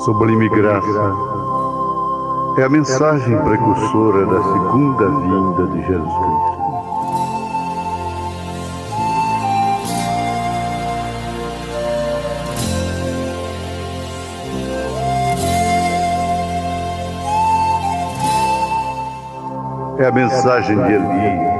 Sublime graça é a mensagem precursora da segunda vinda de Jesus Cristo. É a mensagem de Elias.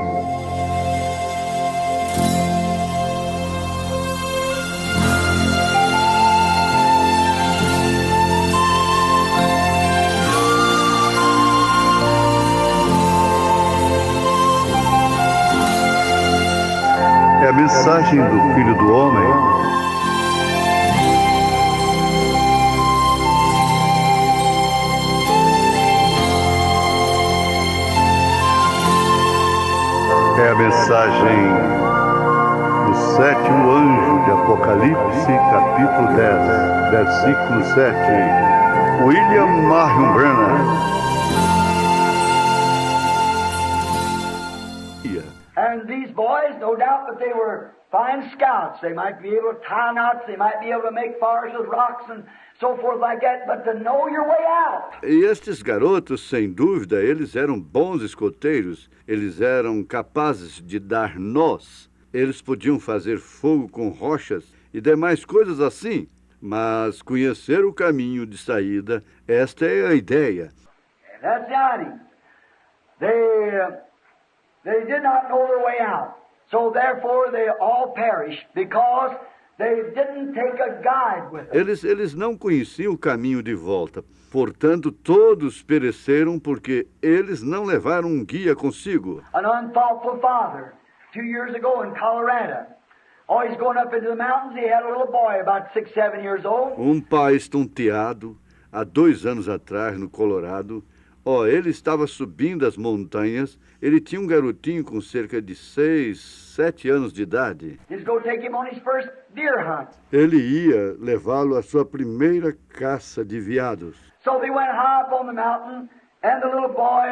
É a mensagem do Filho do Homem. É a mensagem do sétimo anjo de Apocalipse, capítulo 10, versículo 7. William Marion Branham. And these boys, no doubt that they were fine scouts. They might be able to tie knots, they might be able to make fires with rocks and so forth like that, but to know your way out. E estes garotos, sem dúvida, eles eram bons escoteiros, eles eram capazes de dar nós, eles podiam fazer fogo com rochas e demais coisas assim, mas conhecer o caminho de saída, esta é a ideia. And that's the idea. They did not know their way out. So therefore they all perished because they didn't take a guide with them. Eles não conheciam o caminho de volta. Portanto, todos pereceram porque eles não levaram um guia consigo. An unthoughtful father, 2 years ago in Colorado. Always going up into the mountains, he had a little boy about 6, 7 years old. Um pai estonteado, há 2 anos atrás, no Colorado. Ele estava subindo as montanhas, ele tinha um garotinho com cerca de 6, 7 anos de idade. Ele ia levá-lo à sua primeira caça de veados. So they went high up on the mountain, and the little boy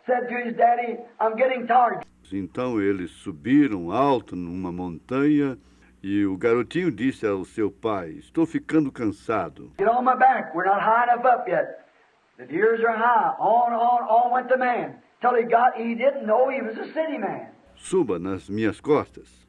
said to his daddy, "I'm getting tired." Então eles subiram alto numa montanha e o garotinho disse ao seu pai, "Estou ficando cansado." "Get on my back, we're not high enough up yet." The deers are high. On went the man. Till he didn't know he was a city man. Suba nas minhas costas.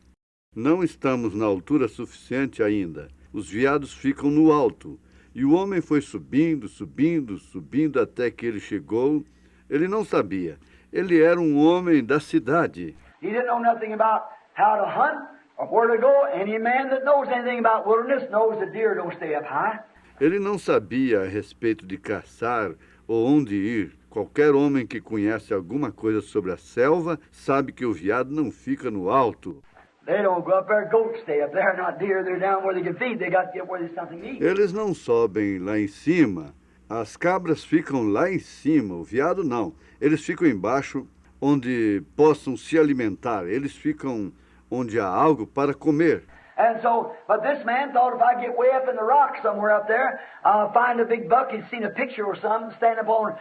Não estamos na altura suficiente ainda. Os veados ficam no alto. E o homem foi subindo, subindo, subindo até que ele chegou. Ele não sabia. Ele era um homem da cidade. He didn't know nothing about how to hunt or where to go. Any man that knows anything about wilderness knows the deer don't stay up high. Ele não sabia a respeito de caçar ou onde ir. Qualquer homem que conhece alguma coisa sobre a selva sabe que o veado não fica no alto. Eles não sobem lá em cima. As cabras ficam lá em cima, o veado não. Eles ficam embaixo onde possam se alimentar. Eles ficam onde há algo para comer. And so, but this man thought if I get way up in the rock somewhere up there, I'll find a big buck. He'd seen a picture or something standing up on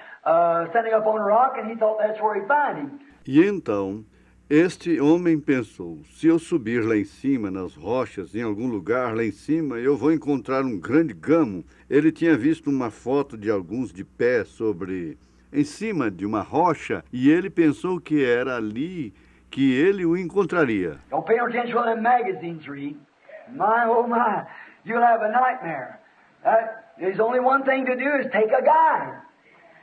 a rock, and he thought that's where he'd find him. E então, este homem pensou, se eu subir lá em cima, nas rochas, em algum lugar lá em cima, eu vou encontrar um grande gamo. Ele tinha visto uma foto de alguns de pé em cima de uma rocha, e ele pensou que era ali que ele o encontraria. Don't pay no attention to them magazines read. My, oh my, you'll have a nightmare. There's only one thing to do is take a guide,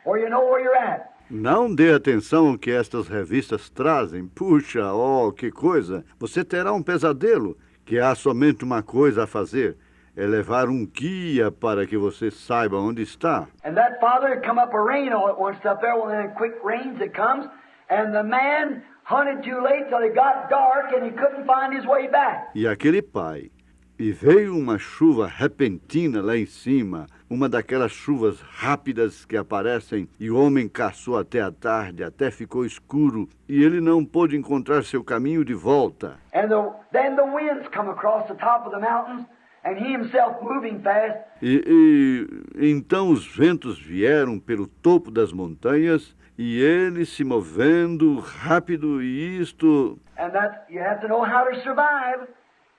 or you know where you're at. Não dê atenção ao que estas revistas trazem. Puxa, que coisa. Você terá um pesadelo, que há somente uma coisa a fazer. É levar um guia para que você saiba onde está. And that father had come up a rain all at once up there, one of them quick rains that comes, and the man hunted too late till it got dark and he couldn't find his way back. E aquele pai, e veio uma chuva repentina lá em cima, uma daquelas chuvas rápidas que aparecem, e o homem caçou até a tarde, até ficou escuro, e ele não pôde encontrar seu caminho de volta. And then the winds come across the top of the mountains, and he himself moving fast. E então os ventos vieram pelo topo das montanhas, e ele se movendo rápido, e isto... And that you have to know how to survive.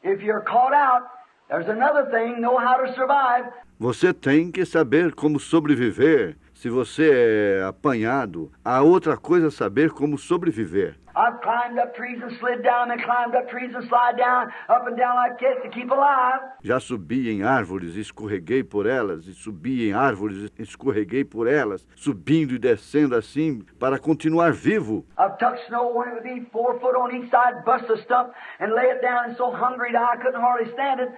If you're caught out, There's another thing, know how to survive. Você tem que saber como sobreviver. Se você é apanhado, há outra coisa a saber como sobreviver. I've climbed up trees and slid down and climbed up trees and slide down, up and down like this to keep alive. Já subi em árvores, escorreguei por elas, e subi em árvores, escorreguei por elas, subindo e descendo assim para continuar vivo. I've tucked snow when it would be 4 foot on each side, bust a stump and lay it down and so hungry that I couldn't hardly stand it.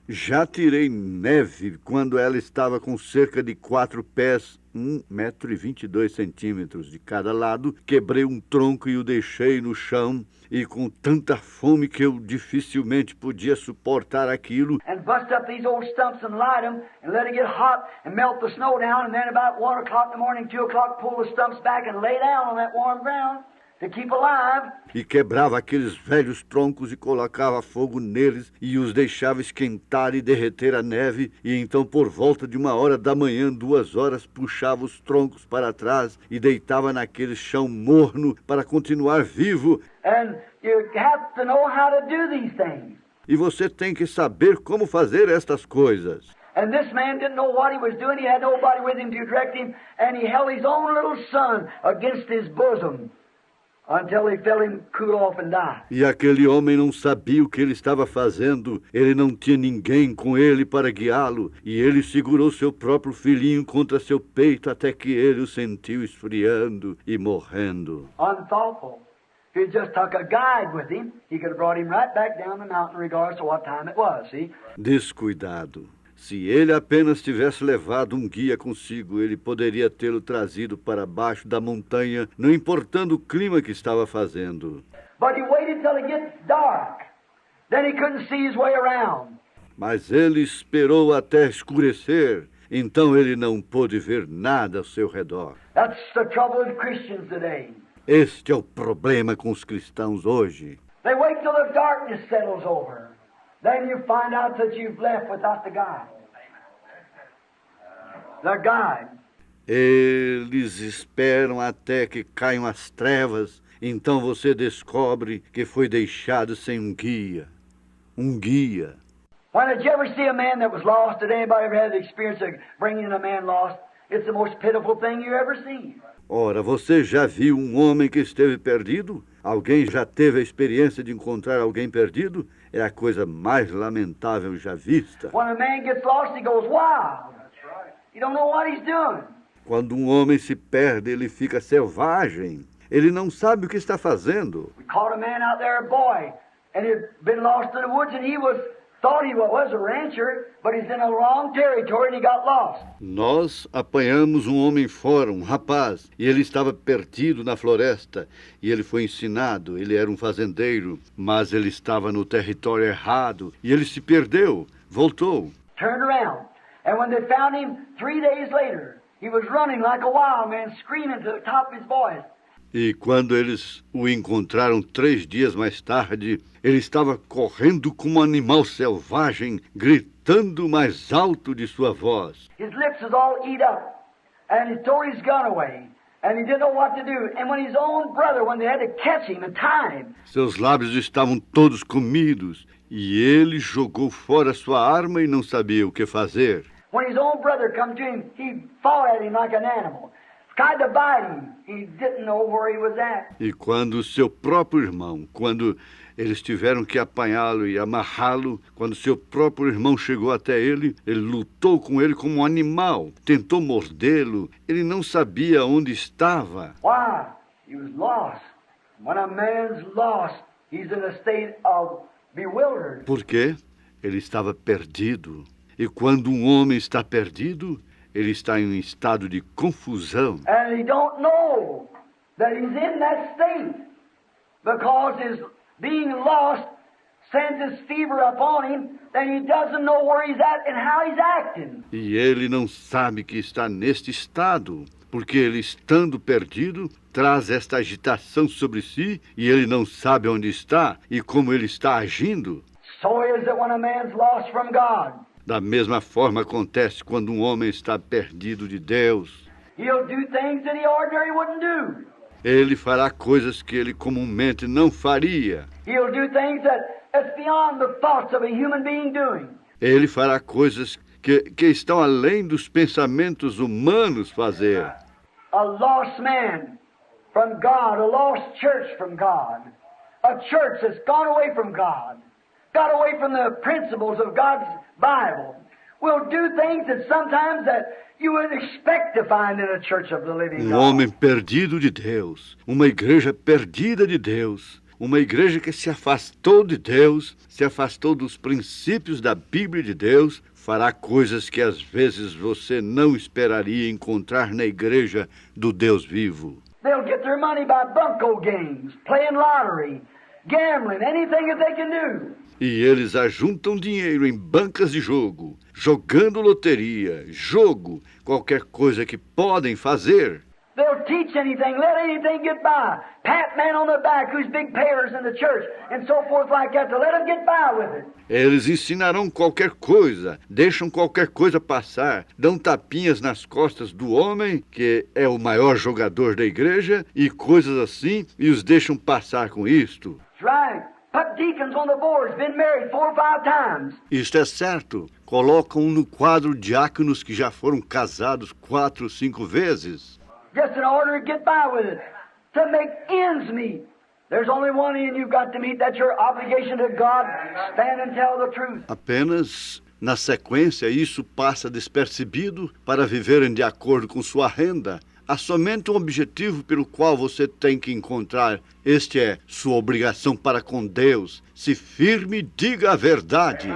Já tirei neve quando ela estava com cerca de 4 pés, 1,22 m de cada lado. Quebrei um tronco e o deixei no chão, e com tanta fome que eu dificilmente podia suportar aquilo. And bust up these old stumps and light them and let it get hot and melt the snow down, and then about 1 o'clock in the morning, 2 o'clock, pull the stumps back and lay down on that warm ground to keep alive. E quebrava aqueles velhos troncos e colocava fogo neles e os deixava esquentar e derreter a neve. E então, por volta de 1 hora da manhã, 2 horas, puxava os troncos para trás e deitava naquele chão morno para continuar vivo. And you have to know how to do these things. E você tem que saber como fazer estas coisas. And this man didn't know what he was doing. He had nobody with him to direct him, and he held his own little son against his bosom until he felt him cool off and die. E aquele homem não sabia o que ele estava fazendo. Ele não tinha ninguém com ele para guiá-lo. E ele segurou seu próprio filhinho contra seu peito até que ele o sentiu esfriando e morrendo. Unthoughtful. If he'd just took a guide with him, he could have brought him right back down the mountain regardless of what time it was, see? Descuidado. Se ele apenas tivesse levado um guia consigo, ele poderia tê-lo trazido para baixo da montanha, não importando o clima que estava fazendo. But he waited till it gets dark. Then he couldn't see his way around. Mas ele esperou até escurecer, então ele não pôde ver nada ao seu redor. That's the trouble with Christians today. Este é o problema com os cristãos hoje. They wait till the darkness settles over. Then you find out that you've left without the guide. The guide. Eles esperam até que caiam as trevas, então você descobre que foi deixado sem um guia. Um guia. When did you ever see a man that was lost? Did anybody ever have the experience of bringing a man lost? It's the most pitiful thing you ever seen. Ora, você já viu um homem que esteve perdido? Alguém já teve a experiência de encontrar alguém perdido? É a coisa mais lamentável já vista. When a man gets lost, he goes wild. You don't know what he's doing. Quando um homem se perde, ele fica selvagem. Ele não sabe o que está fazendo. We caught a man out there, a boy, and he'd been lost in the woods, and he thought he was a rancher, but he's in a wrong territory and he got lost. Nós apanhamos um homem fora, um rapaz, e ele estava perdido na floresta, e ele foi ensinado, ele era um fazendeiro, mas ele estava no território errado, e ele se perdeu, voltou. Turned around, and when they found him 3 days later, he was running like a wild man, screaming to the top of his voice. E quando eles o encontraram 3 dias mais tarde, ele estava correndo como um animal selvagem, gritando mais alto de sua voz. His lips was all eat up, and he tore his gun away, and he didn't know what to do. And when his own brother, when they had to catch him and tie him, seus lábios estavam todos comidos, e ele jogou fora sua arma e não sabia o que fazer. When his own brother come to him, he fought at him like an animal. Tried to bite him. He didn't know where he was at. E quando seu próprio irmão, quando eles tiveram que apanhá-lo e amarrá-lo, quando seu próprio irmão chegou até ele, ele lutou com ele como um animal, tentou mordê-lo, ele não sabia onde estava. Why? He was lost. When a man's lost, he's in a state of bewildered. Por quê? Ele estava perdido. E quando um homem está perdido, ele está em um estado de confusão. And he don't know that he's in that state because his being lost sends his fever upon him, and he doesn't know where he's at and how he's acting. E ele não sabe que está neste estado, porque ele, estando perdido, traz esta agitação sobre si e ele não sabe onde está e como ele está agindo. So is it when a man's lost from God. Da mesma forma acontece quando um homem está perdido de Deus. He'll do things that he ordinarily wouldn't do. Ele fará coisas que ele comumente não faria. He'll do things that's beyond the thoughts of a human being doing. Ele fará coisas que estão além dos pensamentos humanos fazer. A lost man from God, a lost church from God, a church that's gone away from God, got away from the principles of God's Bible, will do things that sometimes that you wouldn't expect to find in a church of the living God. Homem perdido de Deus, uma igreja perdida de Deus, uma igreja que se afastou de Deus, se afastou dos princípios da Bíblia de Deus, fará coisas que às vezes você não esperaria encontrar na igreja do Deus vivo. They'll get their money by bunco games, playing lottery, gambling, anything that they can do. E eles ajuntam dinheiro em bancas de jogo, jogando loteria, jogo, qualquer coisa que podem fazer. They'll teach anything, let anything get by. Pat man on the back who's big payers in the church and so forth like that to let them get by with it. Eles ensinarão qualquer coisa, deixam qualquer coisa passar, dão tapinhas nas costas do homem, que é o maior jogador da igreja, e coisas assim, e os deixam passar com isto. That's right. Put deacons on the boards, been married 4 or 5 times. Isto é certo. Colocam no quadro diáconos que já foram casados 4 ou 5 vezes. Just in order to get by with it, to make ends meet. There's only one end you've got to meet. That's your obligation to God. Stand and tell the truth. Apenas na sequência isso passa despercebido para viverem de acordo com sua renda. Há somente um objetivo pelo qual você tem que encontrar. Este é sua obrigação para com Deus. Se firme, diga a verdade.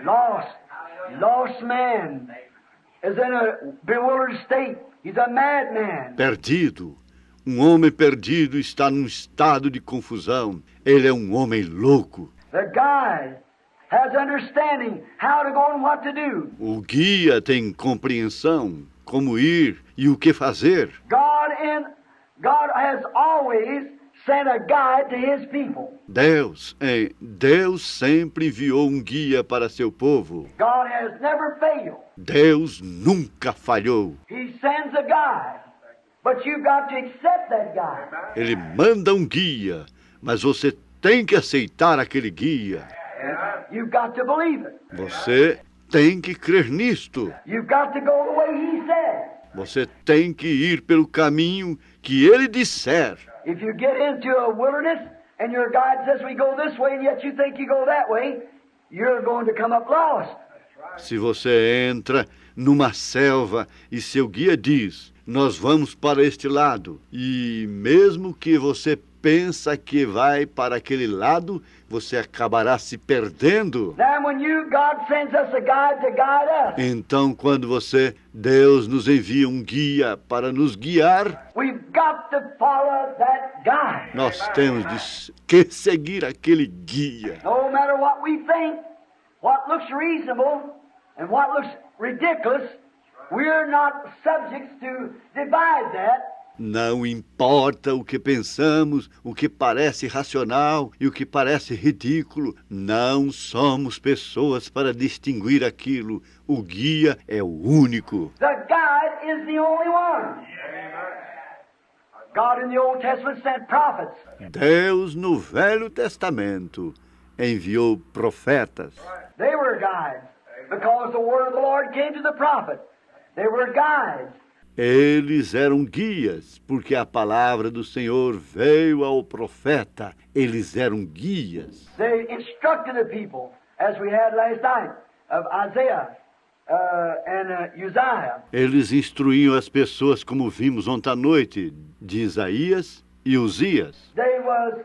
Lost man is in a bewildered state. He's a madman. Perdido. Um homem perdido está num estado de confusão. Ele é um homem louco. The guide has understanding how to go and what to do. O guia tem compreensão, como ir e o que fazer. God has always sent a guide to his people. Deus sempre enviou um guia para seu povo. God has never failed. Deus nunca falhou. He sends a guide, but you've got to accept that guide. Ele manda um guia, mas você tem que aceitar aquele guia. You've got to believe it. Você tem que crer nisto. You've got to go the way he said. Você tem que ir pelo caminho que ele disser. If you get into a wilderness and your guide says we go this way and yet you think you go that way, you're going to come up lost. Se você entra numa selva e seu guia diz, nós vamos para este lado, e mesmo que você pensa que vai para aquele lado, você acabará se perdendo. Então, quando Deus nos envia um guia para nos guiar, nós temos que seguir aquele guia. No matter what we think, what looks reasonable and what looks ridiculous, we're not subjects to divide that. Não importa o que pensamos, o que parece racional e o que parece ridículo, não somos pessoas para distinguir aquilo. O guia é o único. The guide is the only one. God in the Old Testament sent prophets. Deus no Velho Testamento enviou profetas. They were guides because the word of the Lord came to the prophet. They were guides. Eles eram guias, porque a palavra do Senhor veio ao profeta. Eles eram guias. They instructed the people, as we had last night, of Isaiah and Uzziah. Eles instruíam as pessoas, como vimos ontem à noite, de Isaías e Uzias. They was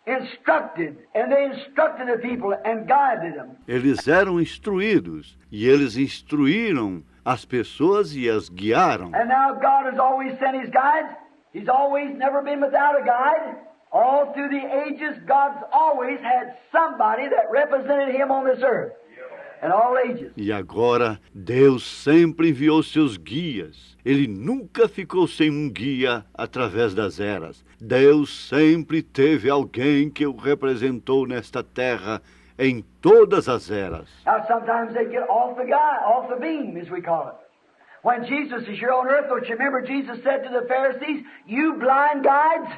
instructed, and they instructed the people and guided them. Eles eram instruídos, e eles instruíram as pessoas e as guiaram. And now God has always sent his guides. He's always never been without a guide. All through the ages, God's always had somebody that represented him on this earth. In all ages. E agora, Deus sempre enviou seus guias. Ele nunca ficou sem um guia através das eras. Deus sempre teve alguém que o representou nesta terra em todas as eras. Now sometimes they get off the beam, as we call it. When Jesus is here on earth, don't you remember Jesus said to the Pharisees, "You blind guides"?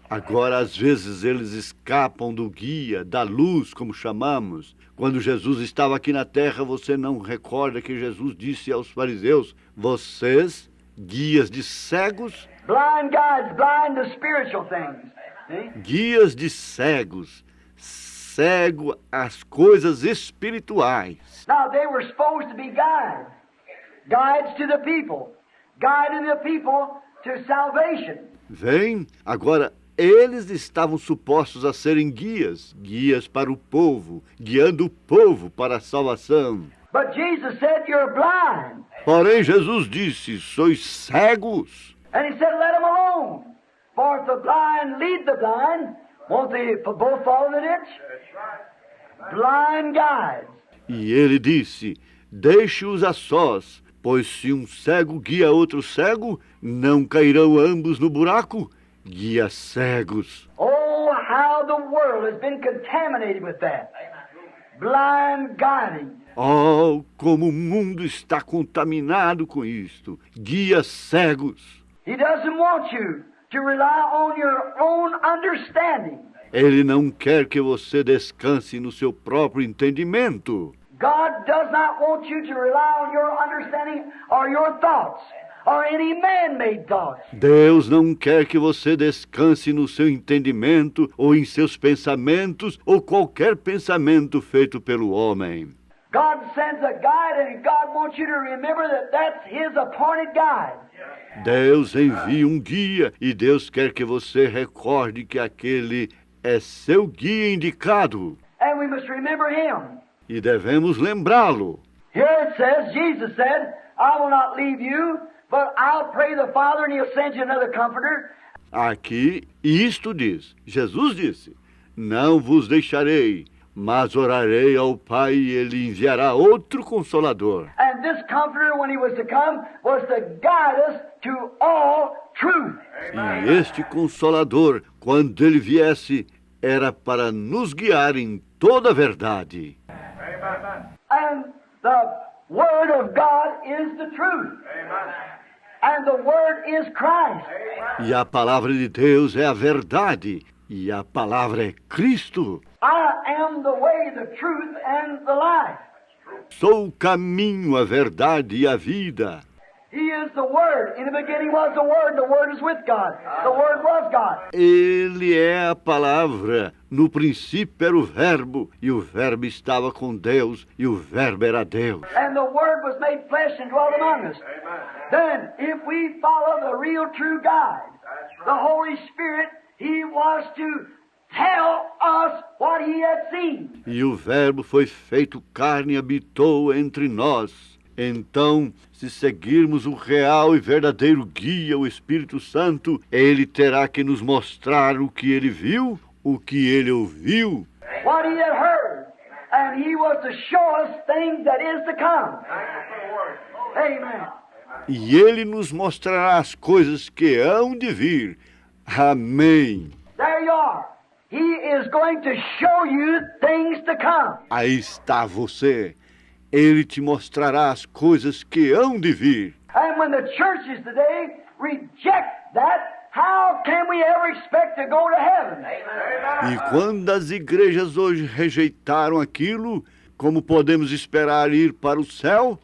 Agora, às vezes, eles escapam do guia, da luz, como chamamos. Quando Jesus estava aqui na terra, você não recorda que Jesus disse aos fariseus: vocês, guias de cegos, Blind guides, blind to spiritual things. See? guias de cegos, cego às coisas espirituais. Now, they were supposed to be guides. Guides to the people. Guiding the people to salvation. Vem, agora, eles estavam supostos a serem guias, guias para o povo, guiando o povo para a salvação. But Jesus said, you're blind. Porém, Jesus disse: sois cegos. And he said, let them alone. For if the blind lead the blind, won't they both fall in the ditch? Blind guides. E ele disse: deixe-os a sós, pois se um cego guia outro cego, não cairão ambos no buraco? Guia cegos. Oh, how the world has been contaminated with that. Blind guiding. Oh, como o mundo está contaminado com isto. Guia cegos. He doesn't want you to rely on your own understanding. Ele não quer que você descanse no seu próprio entendimento. God does not want you to rely on your understanding or your thoughts or any man-made thoughts. Deus não quer que você descanse no seu entendimento ou em seus pensamentos ou qualquer pensamento feito pelo homem. God sends a guide and God wants you to remember that that's His appointed guide. Deus envia um guia e Deus quer que você recorde que aquele é seu guia indicado. And we must remember Him. E devemos lembrá-lo. Here it says, Jesus said, I will not leave you, but I'll pray the Father and He'll send you another comforter. Aqui, isto diz, Jesus disse: não vos deixarei, mas orarei ao Pai e Ele enviará outro Consolador. And this comforter, when He was to come, was to guide us to all truth. E este Consolador, quando Ele viesse, era para nos guiar em toda a verdade. And the Word of God is the truth. And the Word is Christ. E a palavra de Deus é a verdade, e a palavra é Cristo. I am the way, the truth, and the life. Sou o caminho, a verdade e a vida. He is the Word. In the beginning was the Word, and the Word is with God. The Word was God. Ele é a palavra. No princípio era o Verbo, e o Verbo estava com Deus, e o Verbo era Deus. And the Word was made flesh and dwelt among us. Then, if we follow the real true guide, the Holy Spirit, He was to tell us what He had seen. E o Verbo foi feito carne e habitou entre nós. Então, se seguirmos o real e verdadeiro guia, o Espírito Santo, Ele terá que nos mostrar o que Ele viu, o que Ele ouviu, What He had heard. And He was to show us things that is to come. Amen. e Ele nos mostrará as coisas que hão de vir. Amém. There you are. He is going to show you things to come. Aí está você. Ele te mostrará as coisas que hão de vir. And when the churches today reject that, how can we ever expect to go to heaven? E quando as igrejas hoje rejeitaram aquilo, como podemos esperar ir para o céu?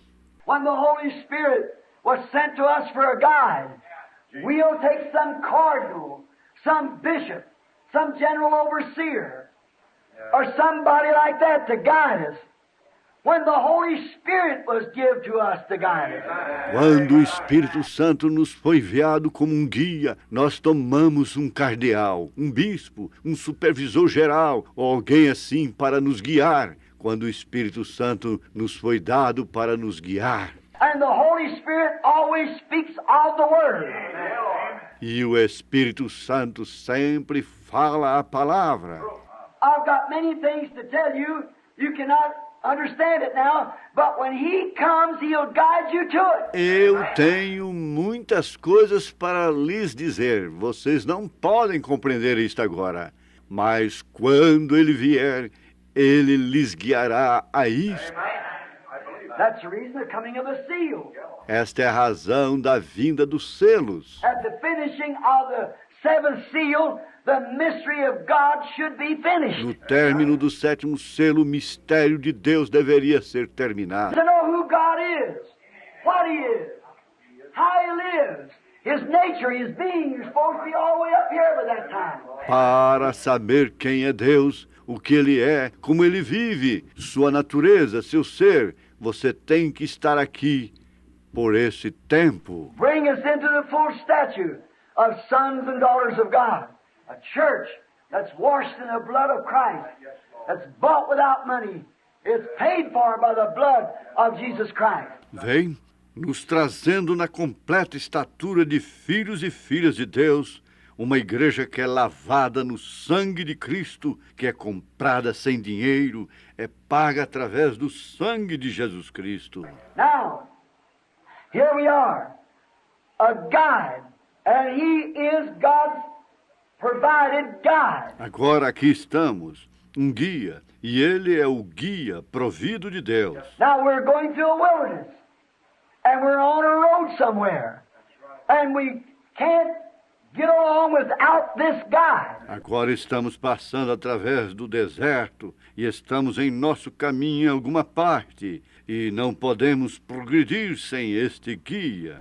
When the Holy Spirit was sent to us for a guide, we'll take some cardinal, some bishop, some general overseer, or somebody like that to guide us. When the Holy Spirit was given to us to guide us. Quando o Espírito Santo nos foi enviado como um guia, nós tomamos um cardeal, um bispo, um supervisor geral, ou alguém assim para nos guiar. Quando o Espírito Santo nos foi dado para nos guiar. And the Holy Spirit always speaks of the Word. E o Espírito Santo sempre fala a palavra. I've got many things to tell you. You cannot understand it now, but when He comes, He'll guide you to it. Eu tenho muitas coisas para lhes dizer. Vocês não podem compreender isto agora. Mas quando Ele vier, Ele lhes guiará a isto. That's the reason of the coming of the seal. Esta é a razão da vinda dos selos. At the finishing of the seventh seal, the mystery of God should be finished. No término do sétimo selo, o mistério de Deus deveria ser terminado. To know who God is, what He is, how He lives, His nature, His being. You're supposed to be all the way up here by that time. Para saber quem é Deus, o que Ele é, como Ele vive, sua natureza, seu ser, você tem que estar aqui por esse tempo. Bring us into the full statue of sons and daughters of God. A church that's washed in the blood of Christ, that's bought without money. It's paid for by the blood of Jesus Christ. Vem nos trazendo na completa estatura de filhos e filhas de Deus, uma igreja que é lavada no sangue de Cristo, que é comprada sem dinheiro, é paga através do sangue de Jesus Cristo. Now, here we are, a guide, and He is God's provided guide. Agora aqui estamos, um guia, e Ele é o guia provido de Deus. Now we're going through a wilderness, and we're on a road somewhere, and we can't get along without this guide. Agora estamos passando através do deserto e estamos em nosso caminho em alguma parte e não podemos progredir sem este guia.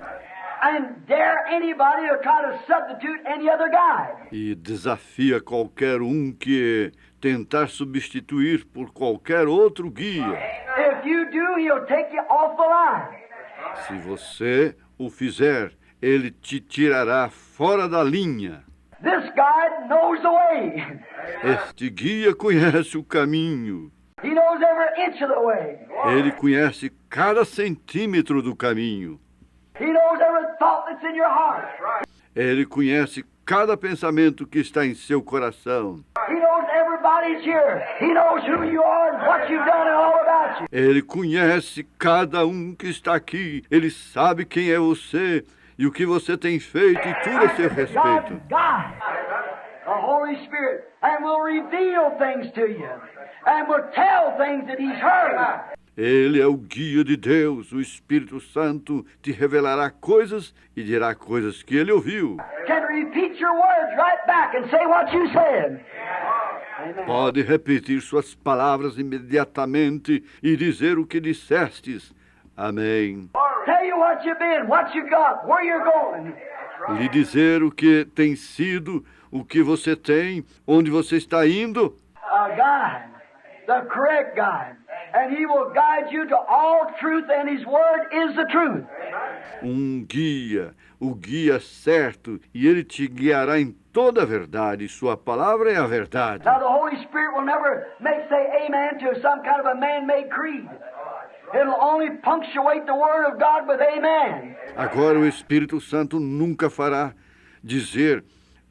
And dare anybody to try to substitute any other guide. E desafia qualquer um que tentar substituir por qualquer outro guia. If you do, he'll take you off the line. Se você o fizer, ele te tirará fora da linha. This guide knows the way. Este guia conhece o caminho. He knows every inch of the way. Ele conhece cada centímetro do caminho. He knows every thought that's in your heart. Ele conhece cada pensamento que está em seu coração. He knows everybody's here. He knows who you are and what you've done and all about you. Ele conhece cada um que está aqui. Ele sabe quem é você e o que você tem feito e tudo a seu respeito. God, the Holy Spirit, and will reveal things to you, and will tell things that He's heard. Ele é o guia de Deus. O Espírito Santo te revelará coisas e dirá coisas que ele ouviu. Can repeat your words right back and say what you said. Amen. Pode repetir suas palavras imediatamente e dizer o que dissestes. Amém. Tell you what you've been, what you got, where you're going. Lhe dizer o que tem sido, o que você tem, onde você está indo. A guide, the correct guide, and He will guide you to all truth, and His word is the truth. Guia, o guia certo, e ele te guiará em toda a verdade. Sua palavra é a verdade. Now the Holy Spirit will never say amen to some kind of a man-made creed. It'll only punctuate the word of God with amen. Agora o Espírito Santo nunca fará dizer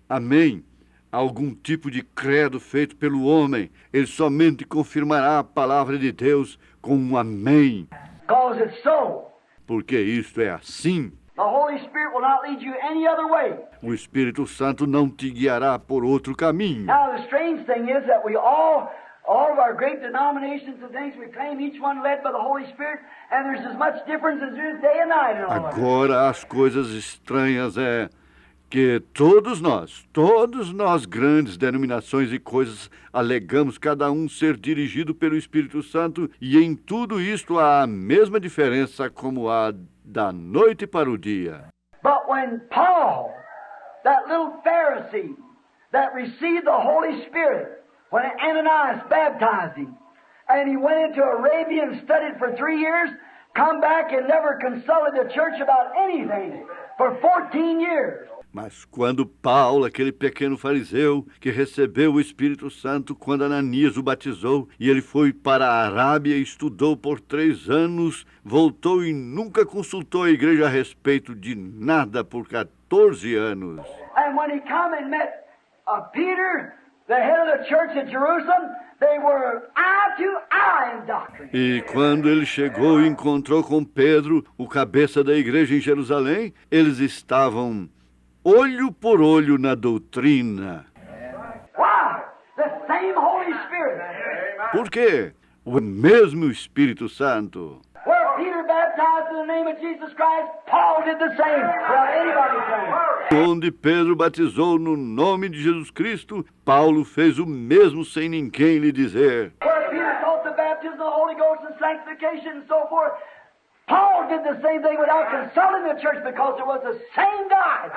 amém a algum tipo de credo feito pelo homem. Ele somente confirmará a palavra de Deus com um amém. Because it's so. Porque isto é assim. The Holy Spirit will not lead you any other way. O Espírito Santo não te guiará por outro caminho. Now the strange thing is that we all of our great denominations and things, we claim each one led by the Holy Spirit, and there's as much difference as there is day and night in all of it. Agora as coisas estranhas é que todos nós grandes denominações e coisas alegamos cada um ser dirigido pelo Espírito Santo, e em tudo isto há a mesma diferença como há da noite para o dia. But when Paul, that little Pharisee that received the Holy Spirit, when Ananias baptized him, and he went into Arabia and studied for 3 years, come back and never consulted the church about anything for 14 years. Mas quando Paulo, aquele pequeno fariseu que recebeu o Espírito Santo quando Ananias o batizou, e ele foi para a Arábia e estudou por 3 anos, voltou e nunca consultou a igreja a respeito de nada por 14 anos. And when he come and met Peter, the head of the church at Jerusalem, they were eye to eye in doctrine. E quando ele chegou e encontrou com Pedro, o cabeça da igreja em Jerusalém, eles estavam olho por olho na doutrina. Why? The same Holy Spirit. Por quê? O mesmo Espírito Santo. Where Peter baptized baptized in the name of Jesus Christ, Paul did the same without anybody saying. Onde Pedro batizou no nome de Jesus Cristo, Paulo fez o mesmo sem ninguém lhe dizer. Where Peter taught the baptism of the Holy Ghost and sanctification and so forth, Paul did the same thing without consulting the church because it was the same God.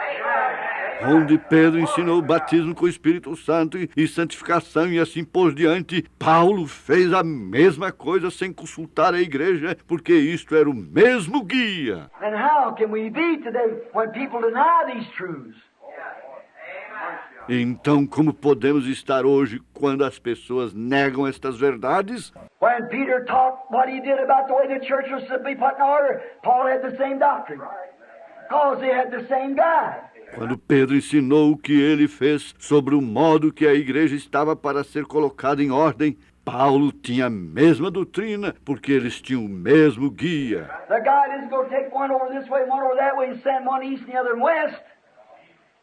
Onde Pedro ensinou o batismo com o Espírito Santo e santificação e assim por diante, Paulo fez a mesma coisa sem consultar a igreja, porque isto era o mesmo guia. And how can we be today when people deny these truths? Então, como podemos estar hoje quando as pessoas negam estas verdades? When Peter taught what he did about the way the church was to be put in order, Paul had the same doctrine, because they had the same guide. Quando Pedro ensinou o que ele fez sobre o modo que a igreja estava para ser colocada em ordem, Paulo tinha a mesma doutrina, porque eles tinham o mesmo guia. The guide isn't going to take one over this way, one over that way, and send one east and the other west.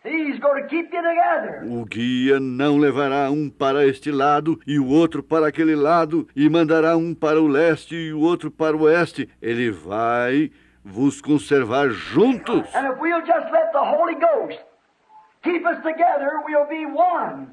He's going to keep you together. O guia não levará um para este lado e o outro para aquele lado, e mandará um para o leste e o outro para o oeste. Ele vai vos conservar juntos. And if we'll just let the Holy Ghost keep us together, we'll be one.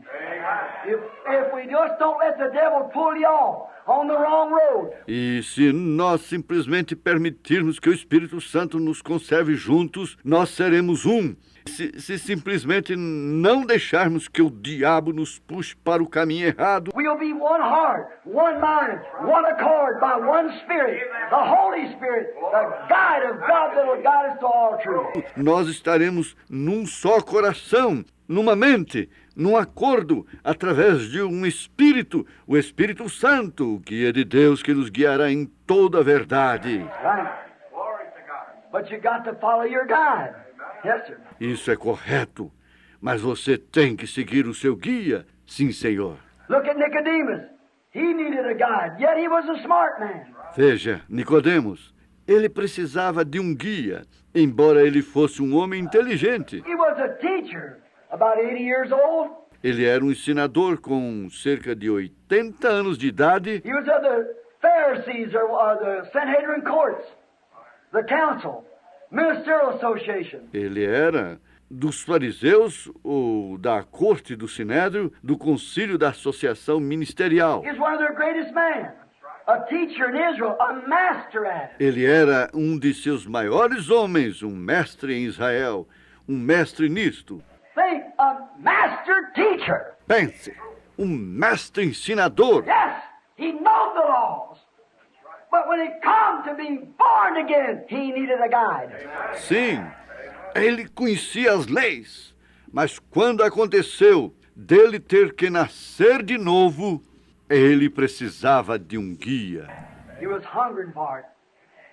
If we just don't let the devil pull you off on the wrong road. E se nós simplesmente permitirmos que o Espírito Santo nos conserve juntos, nós seremos um. Se simplesmente não deixarmos que o diabo nos puxe para o caminho errado, We'll be one heart, one mind, one accord by one Spirit, the Holy Spirit, the guide of God that will guide us to all truth. nós estaremos num só coração, numa mente, num acordo, através de um Espírito, o Espírito Santo, o guia de Deus que nos guiará em toda a verdade. Right? But you got to follow your guide. Yes, sir. Isso é correto, mas você tem que seguir o seu guia. Sim, Senhor. Look at Nicodemus. He needed a guide, yet he was a smart man. Veja, Nicodemos, ele precisava de um guia, embora ele fosse um homem inteligente. He was a teacher, about 80 years old. Ele era um ensinador com cerca de 80 anos de idade. He was of the Pharisees or the Sanhedrin courts, the council, ministerial association. Ele era dos fariseus ou da corte do Sinédrio, do concílio da associação ministerial. He was one of their greatest men, a teacher in Israel, a master at it. Ele era um de seus maiores homens, um mestre em Israel, um mestre nisto. Think, a master teacher. Pense, um mestre ensinador. Yes, he knows the laws. But when it come to being born again, he needed a guide. Sim, ele conhecia as leis, mas quando aconteceu dele ter que nascer de novo, ele precisava de um guia. He was hungering for it.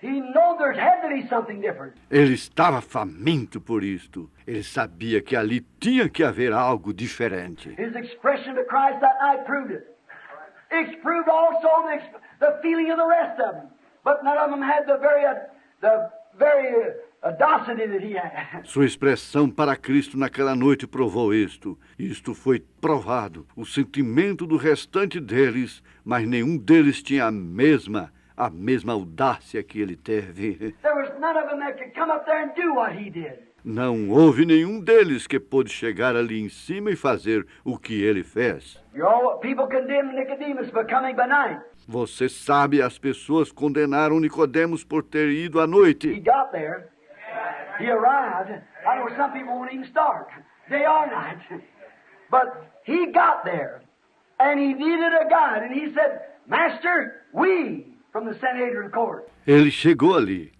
He knew there had to be something different. Ele estava faminto por isto. Ele sabia que ali tinha que haver algo diferente. His expression to Christ that night proved it. It proved also the feeling of the rest of them. But none of them had the very audacity that he had. Sua expressão para Cristo naquela noite provou isto. Isto foi provado. O sentimento do restante deles, mas nenhum deles tinha a mesma audácia que ele teve. There was none of them that could come up there and do what he did. Não houve nenhum deles que pôde chegar ali em cima e fazer o que ele fez. People condemned Nicodemus for coming by night. Você sabe, as pessoas condenaram Nicodemos por ter ido à noite. He got there. He arrived. I know some people won't even start, day or night. But he got there. And he needed a guide. And he said, Master, from the Sanhedrin court. Ele chegou ali.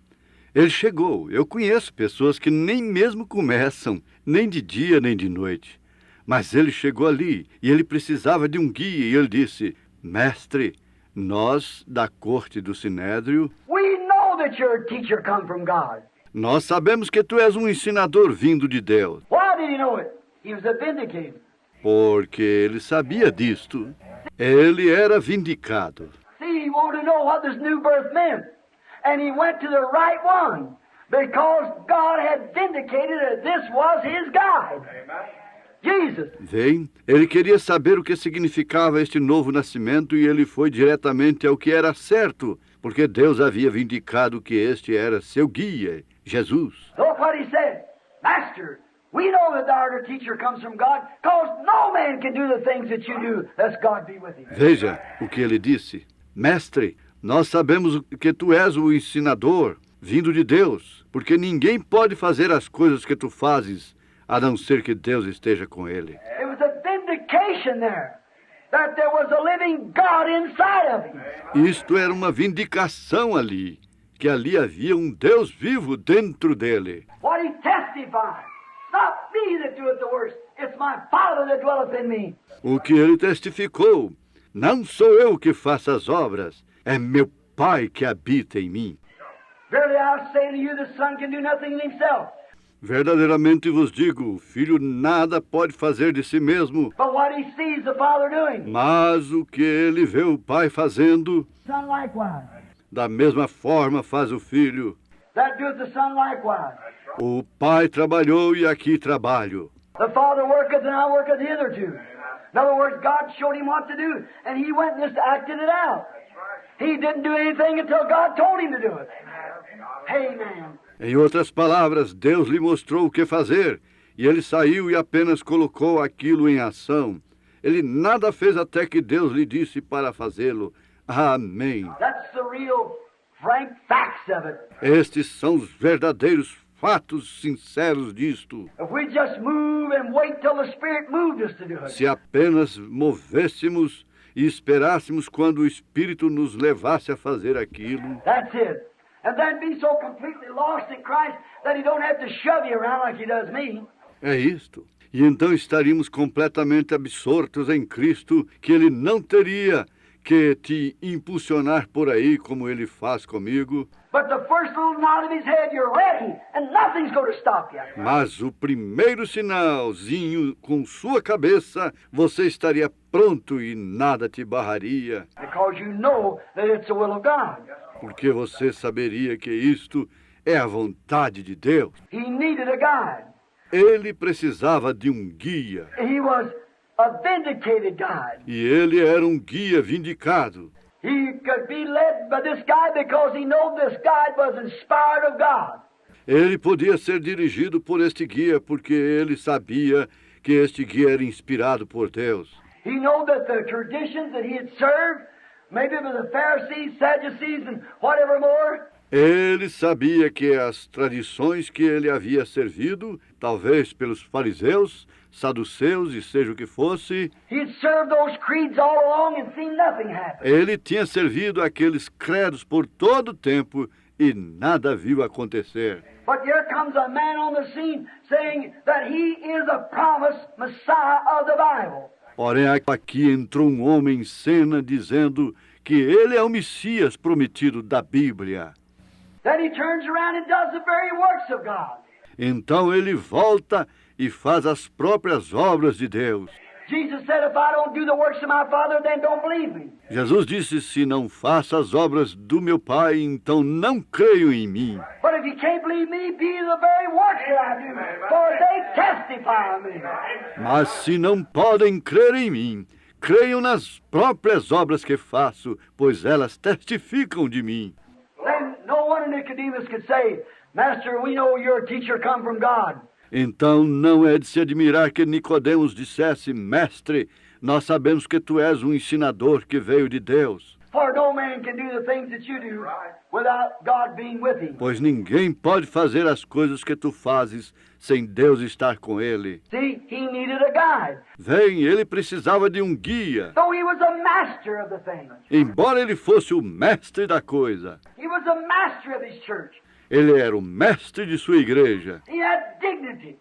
Ele chegou. Eu conheço pessoas que nem mesmo começam, nem de dia nem de noite. Mas ele chegou ali e ele precisava de um guia. E ele disse, Mestre, nós da corte do Sinédrio, We know that you're a teacher come from God. nós sabemos que tu és um ensinador vindo de Deus. Why did he know it? He was a vindicator. Porque ele sabia disto. Ele era vindicado. See, he wanted to know what this new birth meant. And he went to the right one. Because God had vindicated that this was his guide. Jesus. Vem, ele queria saber o que significava este novo nascimento e ele foi diretamente ao que era certo, porque Deus havia vindicado que este era seu guia, Jesus. Look what he said. Master, we know that our teacher comes from God, because no man can do the things that you do, lest God be with him. Veja o que ele disse. Mestre, nós sabemos que tu és o ensinador, vindo de Deus, porque ninguém pode fazer as coisas que tu fazes, a não ser que Deus esteja com ele. It was a vindication there, that there was a living God inside of him. Isto era uma vindicação ali, que ali havia um Deus vivo dentro dele. What he testified. It's not me that doeth the works, it's my Father that dwelleth in me. O que ele testificou, não sou eu que faço as obras, é meu Pai que habita em mim. Verily I say to you, the Son can do nothing in himself. Verdadeiramente vos digo, o Filho nada pode fazer de si mesmo, But what he sees the Father doing, mas o que ele vê o Pai fazendo, Son likewise. da mesma forma faz o Filho. That doeth the Son likewise. O Pai trabalhou e aqui trabalho. The Father worketh and I worketh hitherto. In other words, God showed him what to do, and he went and just acted it out. He didn't do anything until God told him to do it. Amen. Em outras palavras, Deus lhe mostrou o que fazer, e ele saiu e apenas colocou aquilo em ação. Ele nada fez até que Deus lhe disse para fazê-lo. Amém. That's the real frank facts of it. Estes são os verdadeiros fatos sinceros disto. If we just move and wait till the Spirit moved us to do it. Se apenas movêssemos e esperássemos quando o Espírito nos levasse a fazer aquilo, That's it. And then be so completely lost in Christ that he don't have to shove you around like he does me. é isto. E então estaríamos completamente absortos em Cristo, que Ele não teria que te impulsionar por aí como Ele faz comigo. But the first little nod of his head, you're ready, and nothing's going to stop you. Mas o primeiro sinalzinho com sua cabeça, você estaria pronto e nada te barraria, Because you know that it's the will of God. porque você saberia que isto é a vontade de Deus. He needed a guide. Ele precisava de um guia, He was a vindicated guide. e ele era um guia vindicado. He could be led by this guide because he knew this guide was inspired of God. Ele podia ser dirigido por este guia porque ele sabia que este guia era inspirado por Deus. He knew that the traditions that he had served, maybe with the Pharisees, Sadducees, and whatever more, Ele sabia que as tradições que ele havia servido, talvez pelos fariseus, saduceus e seja o que fosse, he had served those creeds all along and seen nothing happen. ele tinha servido aqueles credos por todo o tempo e nada viu acontecer. But here comes a man on the scene saying that he is a promised Messiah of the Bible. Porém, aqui entrou um homem em cena dizendo que ele é o Messias prometido da Bíblia. Then he turns around and does the very works of God. Então ele volta e faz as próprias obras de Deus. Jesus said, if I don't do the works of my Father, then don't believe me. Jesus disse, se não faço as obras do meu Pai, então não creio em mim. But if you can't believe me, be the very works that I do, for they testify of me. Mas se não podem crer em mim, creiam nas próprias obras que faço, pois elas testificam de mim. Then no wonder Nicodemus could say, Master, we know you're a teacher come from God. Então não é de se admirar que Nicodemos dissesse, Mestre, nós sabemos que tu és um ensinador que veio de Deus. For no man can do the things that you do without God being with him. Pois ninguém pode fazer as coisas que tu fazes sem Deus estar com ele. See, he needed a guide. Vem, ele precisava de um guia. Though he was a master of the thing. Embora ele fosse o mestre da coisa, He was a master of his church. ele era o mestre de sua igreja. He had dignity.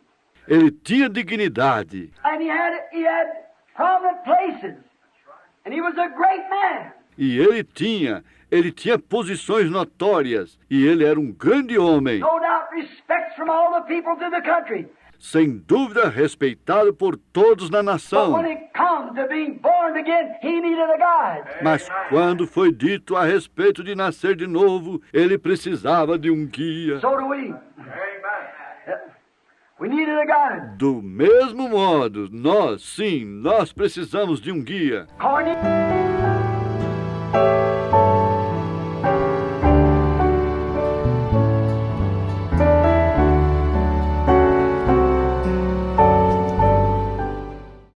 Ele tinha dignidade. And he had prominent places. And he was a great man. E ele tinha posições notórias. E ele era um grande homem. No doubt respect from all the people to the country. Sem dúvida, respeitado por todos na But nação. when it comes to being born again, he needed a guide. Mas quando foi dito a respeito de nascer de novo, ele precisava de um guia. So do we. We needed a guide. Do mesmo modo, nós precisamos de um guia. Corny.